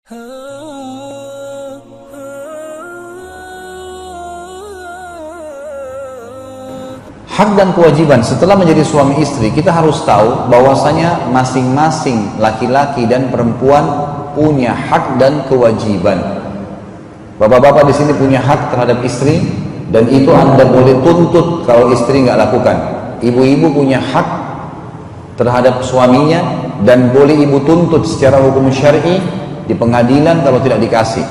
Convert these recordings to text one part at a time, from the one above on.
Hak dan kewajiban setelah menjadi suami istri, kita harus tahu bahwasanya masing-masing laki-laki dan perempuan punya hak dan kewajiban. Bapak-bapak di sini punya hak terhadap istri, dan itu Anda boleh tuntut kalau istri nggak lakukan. Ibu-ibu punya hak terhadap suaminya, dan boleh ibu tuntut secara hukum syar'i di pengadilan kalau tidak dikasih.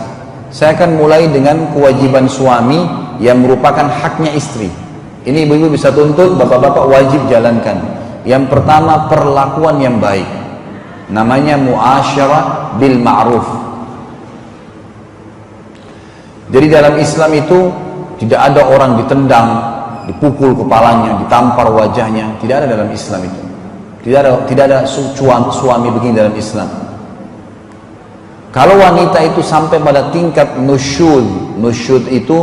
Saya akan mulai dengan kewajiban suami yang merupakan haknya istri. Ini ibu-ibu bisa tuntut, bapak-bapak wajib jalankan. Yang pertama, perlakuan yang baik. Namanya muasyarah bil ma'ruf. Jadi dalam Islam itu tidak ada orang ditendang, dipukul kepalanya, ditampar wajahnya. Tidak ada dalam Islam itu. Tidak ada suami begini dalam Islam. Kalau wanita itu sampai pada tingkat nusyud itu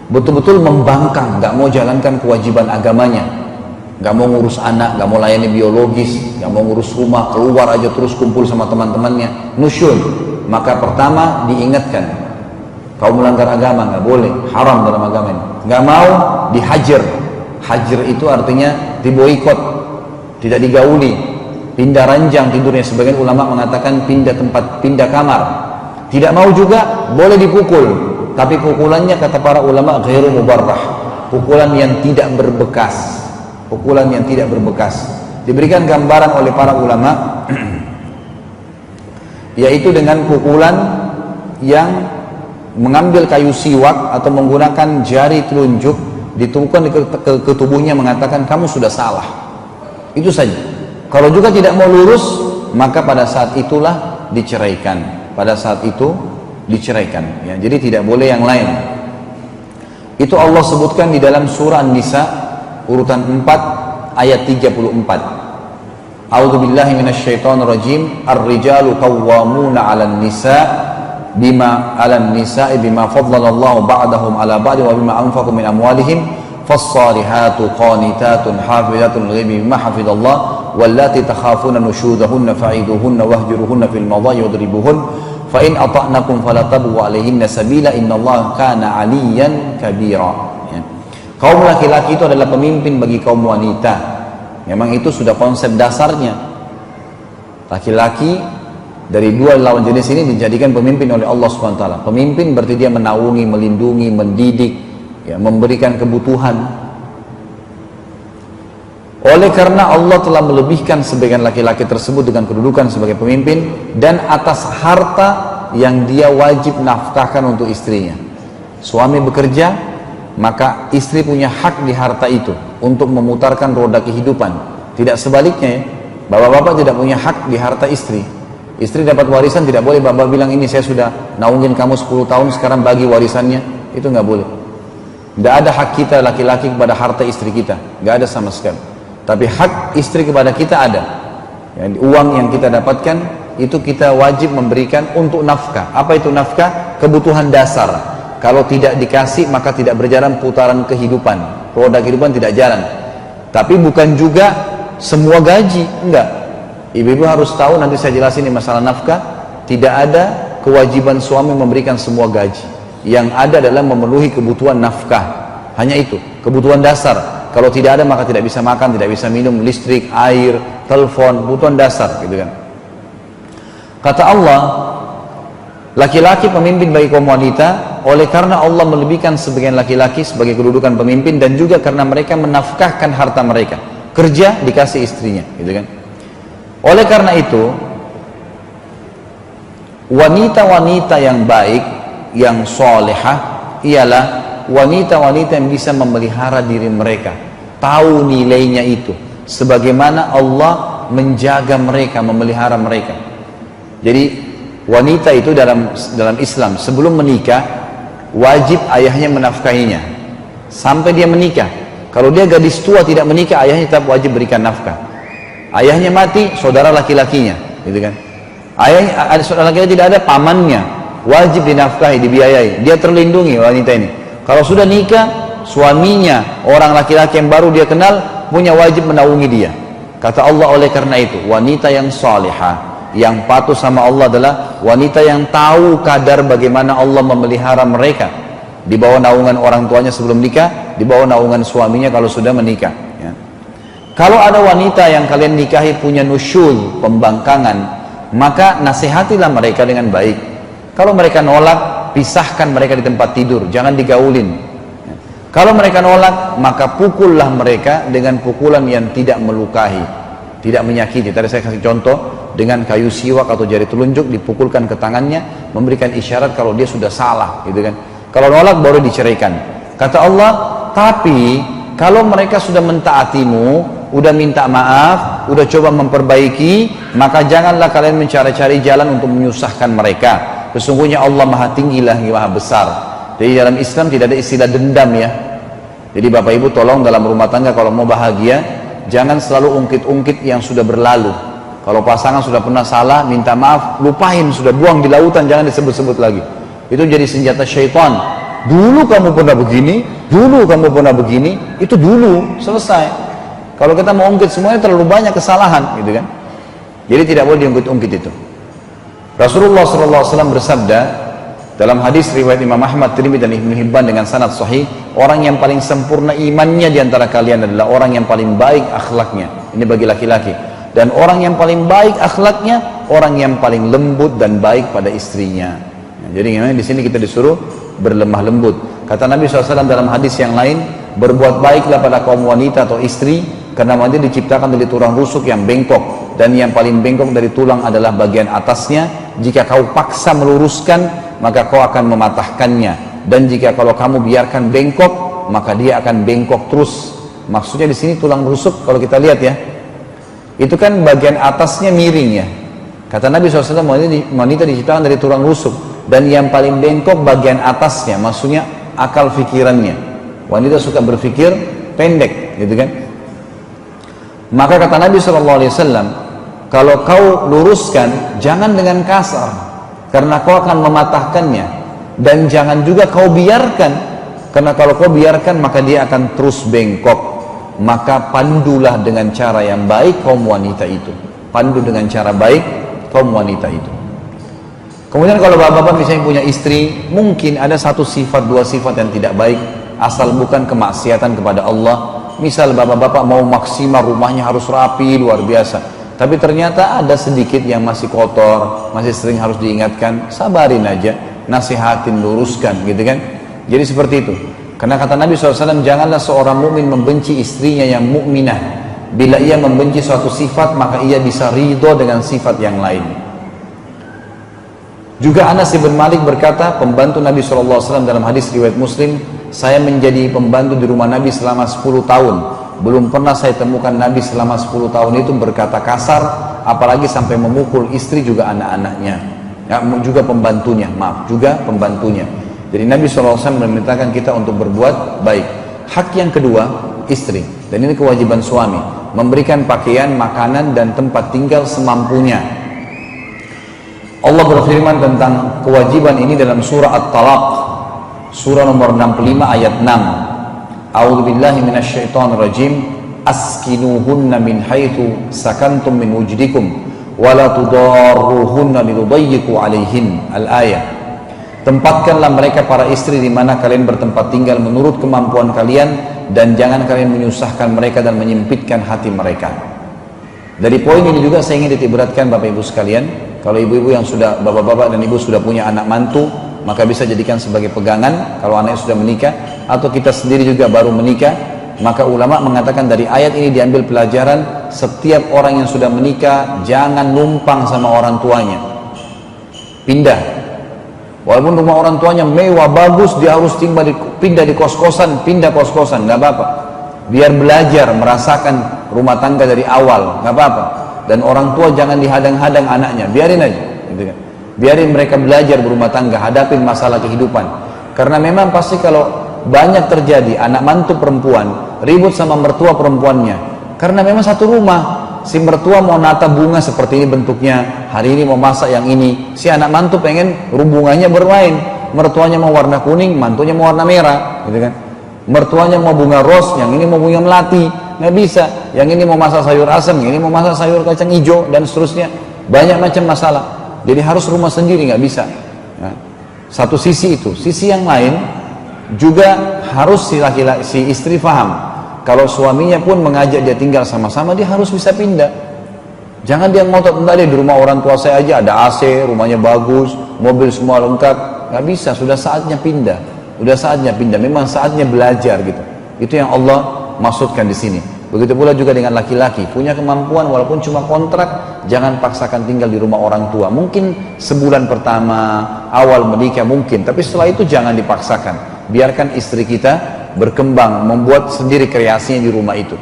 betul-betul membangkang, nggak mau jalankan kewajiban agamanya, nggak mau ngurus anak, nggak mau layani biologis, nggak mau ngurus rumah, keluar aja terus kumpul sama teman-temannya, nusyud, maka pertama diingatkan, kau melanggar agama, nggak boleh, haram dalam agama ini. Nggak mau, dihajar. Hajar itu artinya diboikot, tidak digauli, pindah ranjang tidurnya. Sebagian ulama mengatakan pindah tempat, pindah kamar. Tidak mau juga boleh dipukul, tapi pukulannya kata para ulama ghairu mubarrah, pukulan yang tidak berbekas, pukulan yang tidak berbekas. Diberikan gambaran oleh para ulama yaitu dengan pukulan yang mengambil kayu siwak atau menggunakan jari telunjuk ditubuhkan ke tubuhnya, mengatakan kamu sudah salah. Itu saja. Kalau juga tidak mau lurus, maka pada saat itulah diceraikan. Pada saat itu diceraikan, ya. Jadi tidak boleh yang lain. Itu Allah sebutkan di dalam surah An-Nisa urutan 4 ayat 34. A'udzubillahi minasyaitonirrajim. Ar-rijalu qawwamuna 'alan nisa bima faddalallahu ba'dahum 'ala ba'd wa bima anfaqu min amwalihim fas-salihatu qanitatun hafizatun ghaibi bima hafidallah wallati takhafuna nusyuzahunna fa'iduhunna wahjuruhunna fil madhaji wadribuhun fa in ata'nakum fala tabghu 'alaihinna sabila innallaha kana 'aliyyan kabira. Ya. Kaum laki-laki itu adalah pemimpin bagi kaum wanita. Memang itu sudah konsep dasarnya. Laki-laki dari dua lawan jenis ini dijadikan pemimpin oleh Allah Subhanahu wa taala. Pemimpin berarti dia menaungi, melindungi, mendidik, ya, memberikan kebutuhan. Oleh karena Allah telah melebihkan sebagian laki-laki tersebut dengan kedudukan sebagai pemimpin dan atas harta yang dia wajib nafkahkan untuk istrinya. Suami bekerja, maka istri punya hak di harta itu untuk memutarkan roda kehidupan. Tidak sebaliknya, ya. Bapak-bapak tidak punya hak di harta istri. Istri dapat warisan, tidak boleh bapak bilang ini saya sudah naungin kamu 10 tahun sekarang bagi warisannya. Itu nggak boleh. Tidak ada hak kita laki-laki kepada harta istri kita, nggak ada sama sekali. Tapi hak istri kepada kita ada. Ya, uang yang kita dapatkan itu kita wajib memberikan untuk nafkah. Apa itu nafkah? Kebutuhan dasar. Kalau tidak dikasih maka tidak berjalan putaran kehidupan. Roda kehidupan tidak jalan. Tapi bukan juga semua gaji, enggak. Ibu-ibu harus tahu, nanti saya jelasin di masalah nafkah. Tidak ada kewajiban suami memberikan semua gaji. Yang ada adalah memenuhi kebutuhan nafkah. Hanya itu, kebutuhan dasar. Kalau tidak ada maka tidak bisa makan, tidak bisa minum, listrik, air, telepon, kebutuhan dasar, gitu kan. Kata Allah, laki-laki pemimpin bagi kaum wanita, oleh karena Allah melebihkan sebagian laki-laki sebagai kedudukan pemimpin dan juga karena mereka menafkahkan harta mereka. Kerja dikasih istrinya, gitu kan. Oleh karena itu, wanita-wanita yang baik, yang solehah ialah wanita-wanita yang bisa memelihara diri mereka, tahu nilainya itu, sebagaimana Allah menjaga mereka, memelihara mereka. Jadi wanita itu dalam Islam sebelum menikah wajib ayahnya menafkahinya sampai dia menikah. Kalau dia gadis tua tidak menikah, ayahnya tetap wajib berikan nafkah. Ayahnya mati, saudara laki-lakinya, gitu kan. Ayahnya ada saudara laki-laki tidak ada, pamannya wajib dinafkahi, dibiayai. Dia terlindungi wanita ini. Kalau sudah nikah, suaminya, orang laki-laki yang baru dia kenal, punya wajib menaungi dia. Kata Allah, oleh karena itu, wanita yang salihah, yang patuh sama Allah adalah wanita yang tahu kadar bagaimana Allah memelihara mereka di bawah naungan orang tuanya sebelum nikah, di bawah naungan suaminya kalau sudah menikah, ya. Kalau ada wanita yang kalian nikahi punya nusyul, pembangkangan, maka nasihatilah mereka dengan baik. Kalau mereka nolak, pisahkan mereka di tempat tidur, jangan digaulin. Kalau mereka nolak, maka pukullah mereka dengan pukulan yang tidak melukai, tidak menyakiti. Tadi saya kasih contoh dengan kayu siwak atau jari telunjuk dipukulkan ke tangannya, memberikan isyarat kalau dia sudah salah, gitu kan. Kalau nolak baru diceraikan. Kata Allah, tapi kalau mereka sudah mentaatimu, udah minta maaf, udah coba memperbaiki, maka janganlah kalian mencari-cari jalan untuk menyusahkan mereka. Sesungguhnya Allah Maha Tinggi lagi Maha Besar. Jadi dalam Islam tidak ada istilah dendam, ya. Jadi Bapak Ibu tolong dalam rumah tangga kalau mau bahagia, jangan selalu ungkit-ungkit yang sudah berlalu. Kalau pasangan sudah pernah salah, minta maaf, lupain, sudah buang di lautan, jangan disebut-sebut lagi. Itu jadi senjata syaitan. Dulu kamu pernah begini, dulu kamu pernah begini, itu dulu, selesai. Kalau kita mau ungkit semuanya terlalu banyak kesalahan, gitu kan. Jadi tidak boleh diungkit-ungkit itu. Rasulullah SAW bersabda dalam hadis riwayat Imam Ahmad, Tirmidzi dan Ibnu Hibban dengan sanad sahih, orang yang paling sempurna imannya di antara kalian adalah orang yang paling baik akhlaknya. Ini bagi laki-laki. Dan orang yang paling baik akhlaknya, orang yang paling lembut dan baik pada istrinya. Nah, jadi di sini kita disuruh berlemah lembut. Kata Nabi SAW dalam hadis yang lain, berbuat baiklah pada kaum wanita atau istri, karena wanita diciptakan dari tulang rusuk yang bengkok, dan yang paling bengkok dari tulang adalah bagian atasnya. Jika kau paksa meluruskan, maka kau akan mematahkannya, dan jika kalau kamu biarkan bengkok, maka dia akan bengkok terus. Maksudnya di sini tulang rusuk, kalau kita lihat ya, itu kan bagian atasnya miring, ya. Kata Nabi SAW, wanita diciptakan dari tulang rusuk, dan yang paling bengkok bagian atasnya, maksudnya akal fikirannya. Wanita suka berpikir pendek, gitu kan. Maka kata Nabi SAW, kalau kau luruskan, jangan dengan kasar, karena kau akan mematahkannya. Dan jangan juga kau biarkan, karena kalau kau biarkan maka dia akan terus bengkok. Maka pandulah dengan cara yang baik kaum wanita itu. Pandu dengan cara baik kaum wanita itu. Kemudian kalau bapak-bapak misalnya punya istri, mungkin ada satu sifat, dua sifat yang tidak baik, asal bukan kemaksiatan kepada Allah. Misal bapak-bapak mau maksimal, rumahnya harus rapi, luar biasa, tapi ternyata ada sedikit yang masih kotor, masih sering harus diingatkan, sabarin aja, nasihatin, luruskan, gitu kan. Jadi seperti itu. Karena kata Nabi SAW, janganlah seorang mukmin membenci istrinya yang mukminah. Bila ia membenci suatu sifat, maka ia bisa ridho dengan sifat yang lain. Juga Anas bin Malik berkata, pembantu Nabi SAW dalam hadis riwayat Muslim, saya menjadi pembantu di rumah Nabi selama 10 tahun. Belum pernah saya temukan Nabi selama 10 tahun itu berkata kasar, apalagi sampai memukul istri juga anak-anaknya, ya, juga pembantunya, juga pembantunya. Jadi Nabi SAW memerintahkan kita untuk berbuat baik. Hak yang kedua, istri, dan ini kewajiban suami, memberikan pakaian, makanan, dan tempat tinggal semampunya. Allah berfirman tentang kewajiban ini dalam surah At-Talaq, surah nomor 65 ayat 6. A'udzubillahi minasyaitonirrajim. Askinuhunna min haitsu sakantum min wujdikum wa la tudarruhunna lidayyiqu 'alaihin. Al-ayah. Tempatkanlah mereka para istri di mana kalian bertempat tinggal menurut kemampuan kalian, dan jangan kalian menyusahkan mereka dan menyempitkan hati mereka. Dari poin ini juga saya ingin ditiberatkan Bapak Ibu sekalian, kalau ibu-ibu yang sudah, bapak-bapak dan ibu sudah punya anak mantu, maka bisa jadikan sebagai pegangan kalau anaknya sudah menikah, atau kita sendiri juga baru menikah. Maka ulama mengatakan dari ayat ini diambil pelajaran, setiap orang yang sudah menikah jangan numpang sama orang tuanya, pindah. Walaupun rumah orang tuanya mewah, bagus, dia harus pindah di kos-kosan, pindah kos-kosan, nggak apa-apa. Biar belajar, merasakan rumah tangga dari awal, nggak apa-apa. Dan orang tua jangan dihadang-hadang anaknya, biarin aja, gitu kan. Biarin mereka belajar berumah tangga, hadapin masalah kehidupan. Karena memang pasti kalau banyak terjadi anak mantu perempuan ribut sama mertua perempuannya, karena memang satu rumah. Si mertua mau nata bunga seperti ini bentuknya, hari ini mau masak yang ini, si anak mantu pengen hubungannya bermain, mertuanya mau warna kuning, mantunya mau warna merah, gitu kan. Mertuanya mau bunga ros, yang ini mau bunga melati, nggak bisa. Yang ini mau masak sayur asam, yang ini mau masak sayur kacang hijau, dan seterusnya. banyak macam masalah. Jadi harus rumah sendiri, nggak bisa. Ya. Satu sisi itu, sisi yang lain juga harus si istri paham. Kalau suaminya pun mengajak dia tinggal sama-sama, dia harus bisa pindah. Jangan dia ngotot, enggak deh di rumah orang tua saya aja ada AC, rumahnya bagus, mobil semua lengkap. Nggak bisa, sudah saatnya pindah. Sudah saatnya pindah, memang saatnya belajar gitu. Itu yang Allah maksudkan di sini. Begitu pula juga dengan laki-laki, punya kemampuan walaupun cuma kontrak, jangan paksakan tinggal di rumah orang tua. Mungkin sebulan pertama, awal menikah mungkin, tapi setelah itu jangan dipaksakan. Biarkan istri kita berkembang, membuat sendiri kreasinya di rumah itu.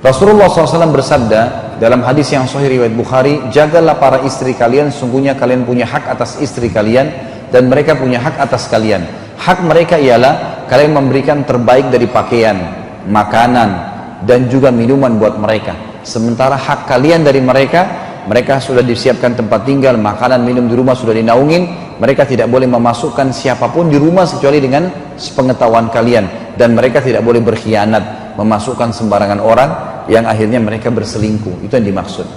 Rasulullah SAW bersabda dalam hadis yang sahih riwayat Bukhari, jagalah para istri kalian, sungguhnya kalian punya hak atas istri kalian dan mereka punya hak atas kalian. Hak mereka ialah kalian memberikan terbaik dari pakaian, makanan dan juga minuman buat mereka. Sementara hak kalian dari mereka, mereka sudah disiapkan tempat tinggal, makanan, minum di rumah sudah dinaungin. Mereka tidak boleh memasukkan siapapun di rumah kecuali dengan sepengetahuan kalian, dan mereka tidak boleh berkhianat, memasukkan sembarangan orang yang akhirnya mereka berselingkuh. Itu yang dimaksud.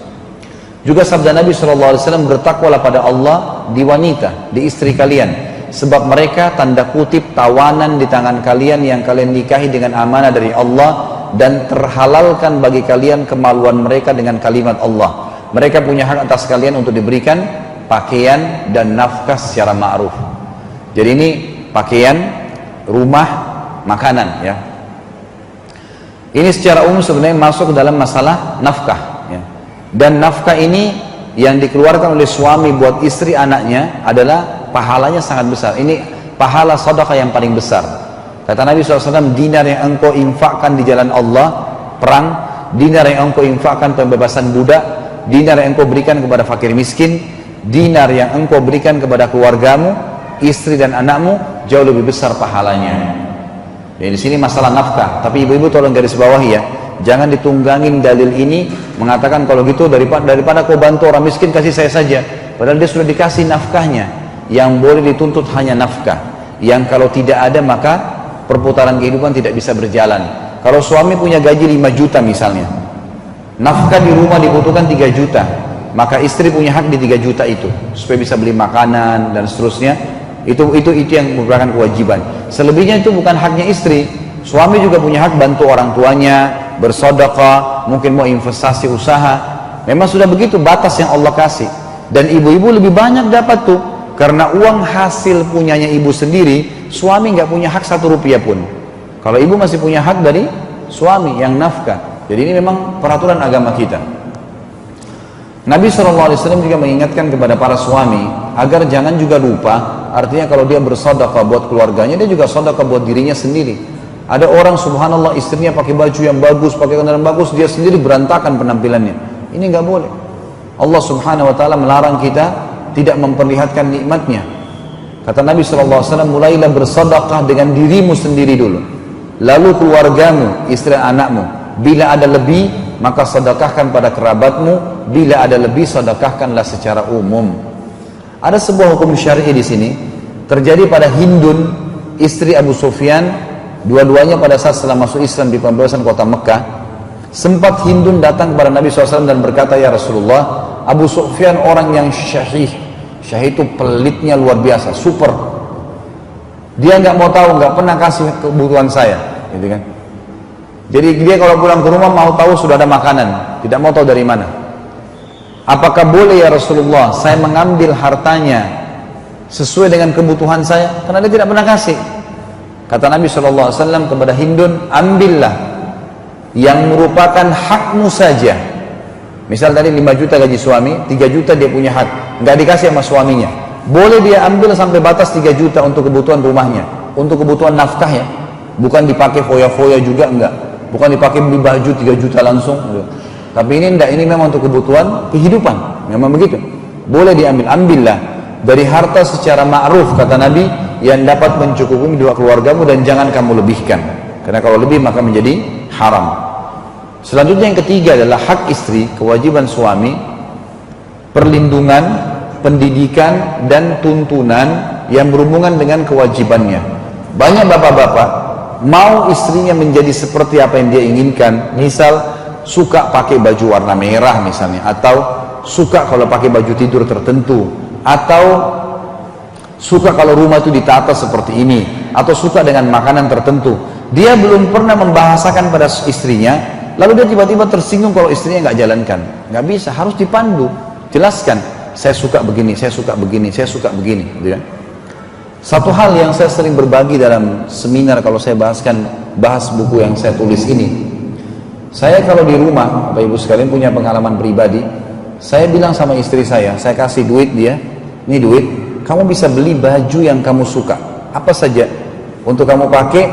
Juga sabda Nabi SAW, bertakwalah pada Allah di wanita, di istri kalian, sebab mereka tanda kutip tawanan di tangan kalian yang kalian nikahi dengan amanah dari Allah, dan terhalalkan bagi kalian kemaluan mereka dengan kalimat Allah. Mereka punya hak atas kalian untuk diberikan pakaian dan nafkah secara ma'ruf. Jadi ini pakaian, rumah, makanan ya. Ini secara umum sebenarnya masuk ke dalam masalah nafkah ya. Dan nafkah ini yang dikeluarkan oleh suami buat istri anaknya adalah pahalanya sangat besar. Ini pahala sedekah yang paling besar. Kata Nabi SAW, dinar yang engkau infakkan di jalan Allah, perang, dinar yang engkau infakkan pembebasan budak, dinar yang engkau berikan kepada fakir miskin, dinar yang engkau berikan kepada keluargamu, istri dan anakmu, jauh lebih besar pahalanya. Di sini masalah nafkah, tapi ibu-ibu tolong garis bawahi ya, jangan ditunggangin dalil ini mengatakan kalau gitu daripada kau bantu orang miskin kasih saya saja, padahal dia sudah dikasih nafkahnya. Yang boleh dituntut hanya nafkah, yang kalau tidak ada maka perputaran kehidupan tidak bisa berjalan. Kalau suami punya gaji 5 juta misalnya, nafkah di rumah dibutuhkan 3 juta, maka istri punya hak di 3 juta itu supaya bisa beli makanan dan seterusnya. Itu yang merupakan kewajiban. Selebihnya itu bukan haknya istri. Suami juga punya hak bantu orang tuanya, bersedekah, mungkin mau investasi usaha. Memang sudah begitu batas yang Allah kasih. Dan ibu-ibu lebih banyak dapat tuh, karena uang hasil punyanya ibu sendiri. Suami nggak punya hak 1 rupiah pun. Kalau ibu masih punya hak dari suami yang nafkah. Jadi ini memang peraturan agama kita. Nabi SAW juga mengingatkan kepada para suami agar jangan juga lupa, artinya kalau dia bersedekah buat keluarganya, dia juga sedekah buat dirinya sendiri. Ada orang subhanallah istrinya pakai baju yang bagus, pakai kendaraan bagus, dia sendiri berantakan penampilannya. Ini nggak boleh. Allah Subhanahu Wa Taala melarang kita tidak memperlihatkan nikmatnya. Kata Nabi SAW, mulailah bersedekah dengan dirimu sendiri dulu, lalu keluargamu, istri anakmu. Bila ada lebih, maka sedekahkan pada kerabatmu. Bila ada lebih, sedekahkanlah secara umum. Ada sebuah hukum syar'i di sini terjadi pada Hindun, istri Abu Sufyan. Dua-duanya pada saat setelah masuk Islam di pembebasan kota Mekah, sempat Hindun datang kepada Nabi SAW dan berkata, ya Rasulullah, Abu Sufyan orang yang syahih. Syahih itu pelitnya luar biasa, super. Dia nggak mau tahu, nggak pernah kasih kebutuhan saya, gitu kan? Jadi dia kalau pulang ke rumah mau tahu sudah ada makanan, tidak mau tahu dari mana. Apakah boleh ya Rasulullah saya mengambil hartanya sesuai dengan kebutuhan saya? Karena dia tidak pernah kasih. Kata Nabi SAW kepada Hindun, ambillah yang merupakan hakmu saja. Misal tadi 5 juta gaji suami, 3 juta dia punya hak, nggak dikasih sama suaminya. Boleh dia ambil sampai batas 3 juta untuk kebutuhan rumahnya, untuk kebutuhan nafkah ya. Bukan dipakai foya-foya juga, enggak. Bukan dipakai beli baju 3 juta langsung. Tapi ini enggak, ini memang untuk kebutuhan kehidupan. Memang begitu. Boleh diambil, ambillah dari harta secara ma'ruf, kata Nabi, yang dapat mencukupi 2 keluargamu dan jangan kamu lebihkan. Karena kalau lebih maka menjadi haram. Selanjutnya yang ketiga adalah hak istri, kewajiban suami, perlindungan, pendidikan dan tuntunan yang berhubungan dengan kewajibannya. Banyak bapak-bapak mau istrinya menjadi seperti apa yang dia inginkan. Misal suka pakai baju warna merah misalnya, atau suka kalau pakai baju tidur tertentu, atau suka kalau rumah itu ditata seperti ini, atau suka dengan makanan tertentu. Dia belum pernah membahasakan pada istrinya, lalu dia tiba-tiba tersinggung kalau istrinya nggak jalankan. Nggak bisa, harus dipandu, jelaskan, saya suka begini, saya suka begini, saya suka begini, gitu kan. Satu hal yang saya sering berbagi dalam seminar kalau saya bahas buku yang saya tulis ini, saya kalau di rumah, Bapak Ibu sekalian punya pengalaman pribadi, saya bilang sama istri saya kasih duit dia, ini duit, kamu bisa beli baju yang kamu suka, apa saja, untuk kamu pakai,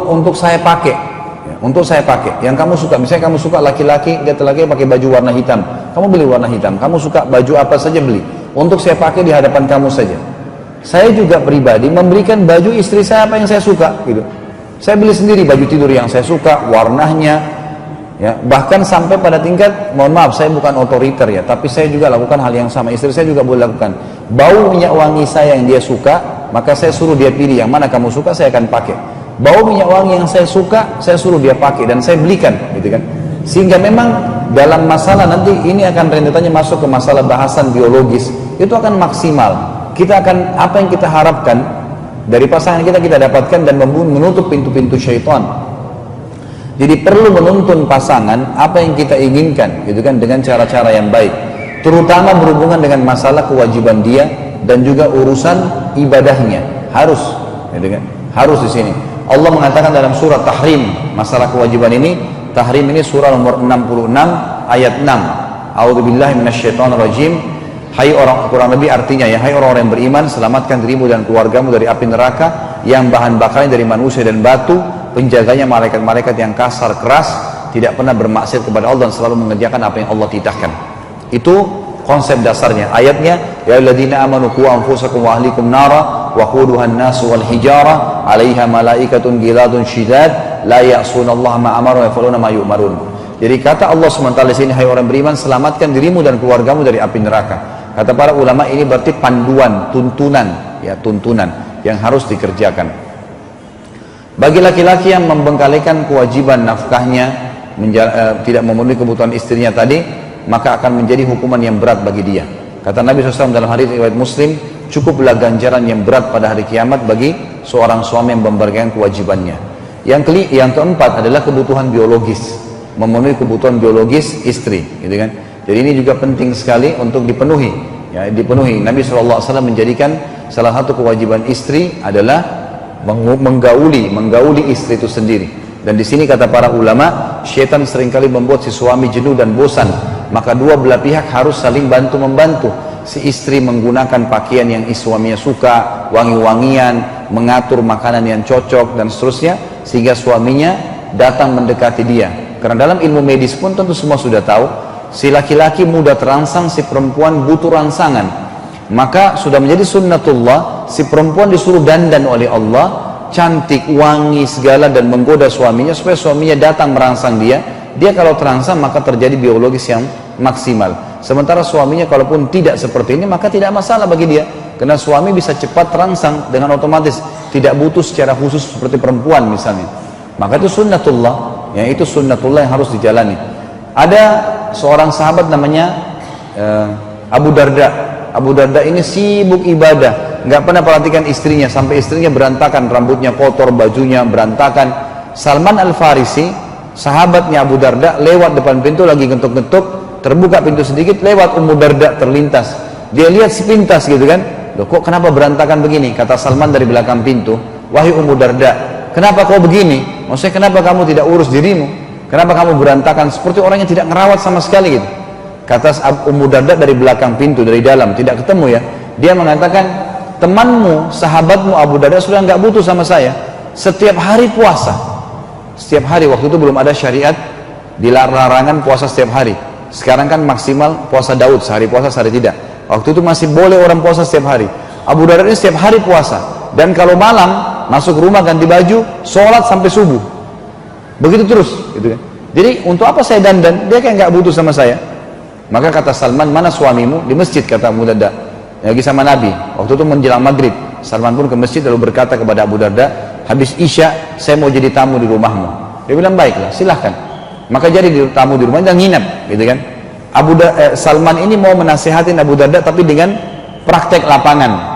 untuk saya pakai, untuk saya pakai, yang kamu suka. Misalnya kamu suka laki-laki, dia laki pakai baju warna hitam, kamu beli warna hitam. Kamu suka baju apa saja beli, untuk saya pakai di hadapan kamu saja. Saya juga pribadi memberikan baju istri saya apa yang saya suka, gitu. Saya beli sendiri baju tidur yang saya suka, warnanya, ya. Bahkan sampai pada tingkat, mohon maaf, saya bukan otoriter ya, tapi saya juga lakukan hal yang sama. Istri saya juga boleh lakukan. Bau minyak wangi saya yang dia suka, maka saya suruh dia pilih yang mana kamu suka, saya akan pakai. Bau minyak wangi yang saya suka, saya suruh dia pakai dan saya belikan, gitu kan. Sehingga memang dalam masalah nanti ini akan rentetannya masuk ke masalah bahasan biologis, itu akan maksimal. Kita akan, apa yang kita harapkan dari pasangan kita dapatkan dan menutup pintu-pintu syaitan. Jadi perlu menuntun pasangan apa yang kita inginkan, gitu kan, dengan cara-cara yang baik, terutama berhubungan dengan masalah kewajiban dia dan juga urusan ibadahnya. Harus, gitu kan, harus di sini. Allah mengatakan dalam surat Tahrim masalah kewajiban ini. Tahrim ini surah nomor 66 ayat 6. A'udzubillahi minasyaitonirrajim. Hai orang, kurang lebih artinya ya, hai orang-orang yang beriman, selamatkan dirimu dan keluargamu dari api neraka yang bahan bakarnya dari manusia dan batu, penjaganya malaikat-malaikat yang kasar keras, tidak pernah bermaksiat kepada Allah dan selalu mengerjakan apa yang Allah titahkan. Itu konsep dasarnya. Ayatnya, ya alladzina amanu qu anfusakum wa ahlikum nara wa quduhan nasu wal hijara 'alaiha malaikatun ghiladun syidad la ya'sunallaha ma amara wa yaf'aluna ma yu'marun. Jadi kata Allah SWT di sini, hai orang beriman, selamatkan dirimu dan keluargamu dari api neraka. Kata para ulama ini berarti panduan, tuntunan, ya, tuntunan yang harus dikerjakan. Bagi laki-laki yang membengkalikan kewajiban nafkahnya, tidak memenuhi kebutuhan istrinya tadi, maka akan menjadi hukuman yang berat bagi dia. Kata Nabi SAW dalam hadits riwayat Muslim, cukuplah ganjaran yang berat pada hari kiamat bagi seorang suami yang memberikan kewajibannya. Yang keempat adalah kebutuhan biologis, memenuhi kebutuhan biologis istri, gitu kan. Jadi ini juga penting sekali untuk dipenuhi, ya, dipenuhi. Nabi SAW menjadikan salah satu kewajiban istri adalah menggauli istri itu sendiri. Dan di sini kata para ulama, syaitan seringkali membuat si suami jenuh dan bosan, maka dua belah pihak harus saling bantu-membantu. Si istri menggunakan pakaian yang suaminya suka, wangi-wangian, mengatur makanan yang cocok dan seterusnya, sehingga suaminya datang mendekati dia. Karena dalam ilmu medis pun tentu semua sudah tahu, si laki-laki mudah terangsang, si perempuan butuh rangsangan. Maka sudah menjadi sunnatullah, si perempuan disuruh dandan oleh Allah, cantik, wangi segala, dan menggoda suaminya supaya suaminya datang merangsang dia. Dia kalau terangsang maka terjadi biologis yang maksimal. Sementara suaminya kalaupun tidak seperti ini maka tidak masalah bagi dia, karena suami bisa cepat terangsang dengan otomatis, tidak butuh secara khusus seperti perempuan misalnya. Maka itu sunnatullah, ya, itu sunnatullah yang harus dijalani. Ada seorang sahabat namanya Abu Darda. Abu Darda ini sibuk ibadah, nggak pernah perhatikan istrinya, sampai istrinya berantakan, rambutnya kotor, bajunya berantakan. Salman Al-Farisi, sahabatnya Abu Darda, lewat depan pintu lagi ngetuk-ngetuk, terbuka pintu sedikit, lewat Ummu Darda terlintas. Dia lihat sepintas gitu kan, loh kok kenapa berantakan begini? Kata Salman dari belakang pintu, wahai Ummu Darda, kenapa kau begini? Maksudnya kenapa kamu tidak urus dirimu? Kenapa kamu berantakan seperti orang yang tidak ngerawat sama sekali gitu? Kata Ummu Darda dari belakang pintu, dari dalam, tidak ketemu ya. Dia mengatakan, temanmu, sahabatmu Abu Darda sudah nggak butuh sama saya. Setiap hari puasa. Setiap hari, waktu itu belum ada syariat dilarangan puasa setiap hari. Sekarang kan maksimal puasa Daud, sehari puasa sehari tidak. Waktu itu masih boleh orang puasa setiap hari. Abu Darda ini setiap hari puasa. Dan kalau malam masuk rumah ganti baju, sholat sampai subuh. Begitu terus, gitu kan. Jadi untuk apa saya dandan? Dia kayak nggak butuh sama saya. Maka kata Salman, mana suamimu? Di masjid, kata Abu Darda, lagi sama Nabi. Waktu itu menjelang maghrib, Salman pun ke masjid lalu berkata kepada Abu Darda, habis isya saya mau jadi tamu di rumahmu. Dia bilang, baiklah, silahkan. Maka jadi tamu di rumahnya nginap, gitu kan. Salman ini mau menasihatin Abu Darda tapi dengan praktek lapangan.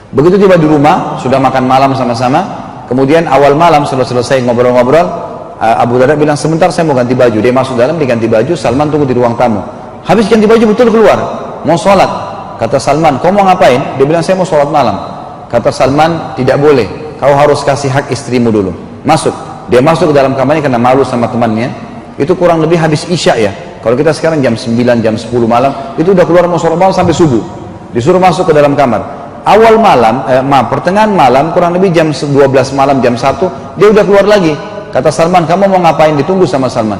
Begitu tiba di rumah, sudah makan malam sama-sama, kemudian awal malam setelah selesai ngobrol-ngobrol, Abu Darda bilang, sebentar saya mau ganti baju. Dia masuk dalam, diganti baju, Salman tunggu di ruang tamu. Habis ganti baju betul keluar, mau sholat. Kata Salman, kau mau ngapain? Dia bilang, saya mau sholat malam. Kata Salman, tidak boleh, kau harus kasih hak istrimu dulu. Masuk. Dia masuk ke dalam kamarnya karena malu sama temannya. Itu kurang lebih habis isya ya. Kalau kita sekarang jam 9, jam 10 malam, itu udah keluar mau sholat malam sampai subuh. Disuruh masuk ke dalam kamar. Awal malam, pertengahan malam, kurang lebih jam 12 malam, jam 1, dia udah keluar lagi. Kata Salman, kamu mau ngapain? Ditunggu sama Salman.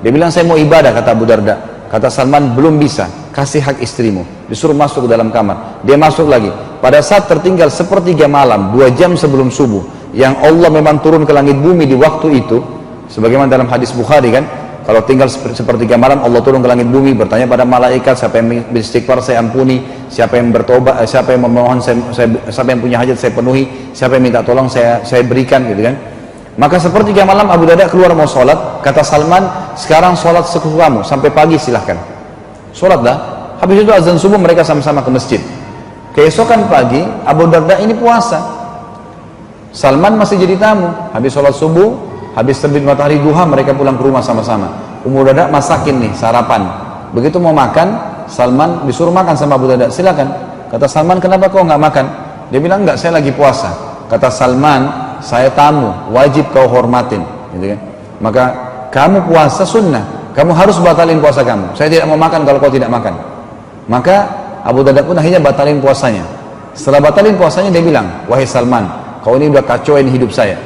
Dia bilang, saya mau ibadah, kata Abu Darda. Kata Salman, belum bisa, kasih hak istrimu. Disuruh masuk ke dalam kamar. Dia masuk lagi. Pada saat tertinggal sepertiga malam, 2 jam sebelum subuh, yang Allah memang turun ke langit bumi di waktu itu, sebagaimana dalam hadis Bukhari kan, kalau tinggal sepertiga malam Allah turun ke langit bumi, bertanya pada malaikat, siapa yang beristighfar saya ampuni, siapa yang bertobat, siapa yang memohon siapa yang punya hajat saya penuhi, siapa yang minta tolong saya berikan, gitu kan. Maka sepertiga malam Abu Darda keluar mau sholat. Kata Salman, sekarang sholat sesukamu sampai pagi silahkan, sholatlah. Habis itu azan subuh mereka sama-sama ke masjid. Keesokan pagi Abu Darda ini puasa, Salman masih jadi tamu. Habis sholat subuh, habis terbit matahari duha, mereka pulang ke rumah sama-sama. Abu Darda masakin nih sarapan. Begitu mau makan, Salman disuruh makan sama Abu Darda, silakan. Kata Salman, kenapa kau nggak makan? Dia bilang, enggak, saya lagi puasa. Kata Salman, saya tamu, wajib kau hormatin, gitu kan. Maka kamu puasa sunnah, kamu harus batalin puasa kamu. Saya tidak mau makan kalau kau tidak makan. Maka Abu Darda pun akhirnya batalin puasanya. Setelah batalin puasanya, dia bilang, wahai Salman, kau ini udah kacauin hidup saya.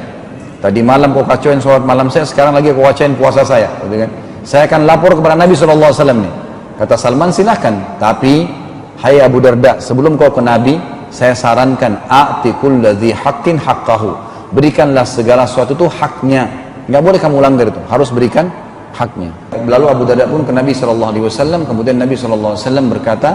Tadi malam kau kacauin sholat malam saya, sekarang lagi kau kacauin puasa saya, gitu kan. Saya akan lapor kepada Nabi SAW nih. Kata Salman, silahkan, tapi hai Abu Darda, sebelum kau ke Nabi, saya sarankan, a'ti kulladzi haqqin haqqahu, berikanlah segala sesuatu itu haknya. Nggak boleh kamu langgar itu, harus berikan haknya. Lalu Abu Darda pun ke Nabi SAW, kemudian Nabi SAW berkata,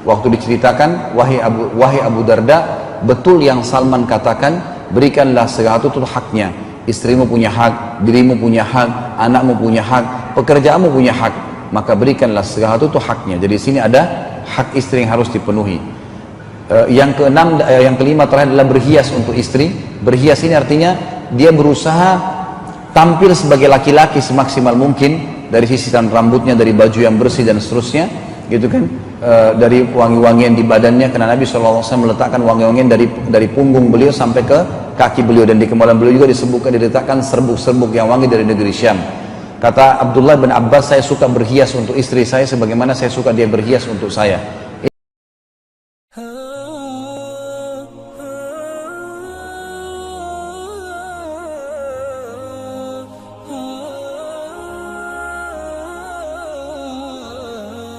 waktu diceritakan, wahai Abu Darda, betul yang Salman katakan, berikanlah segala sesuatu itu haknya. Istrimu punya hak, dirimu punya hak, anakmu punya hak, pekerjaanmu punya hak, maka berikanlah segala sesuatu itu haknya. Jadi sini ada hak istri yang harus dipenuhi. Yang kelima terakhir adalah berhias untuk istri. Berhias ini artinya dia berusaha tampil sebagai laki-laki semaksimal mungkin, dari sisiran rambutnya, dari baju yang bersih dan seterusnya, gitu kan. Dari wangi-wangian di badannya, karena Nabi SAW meletakkan wangi-wangian dari punggung beliau sampai ke kaki beliau, dan di kemaluan beliau juga diletakkan serbuk-serbuk yang wangi dari negeri Syam. Kata Abdullah bin Abbas, saya suka berhias untuk istri saya sebagaimana saya suka dia berhias untuk saya.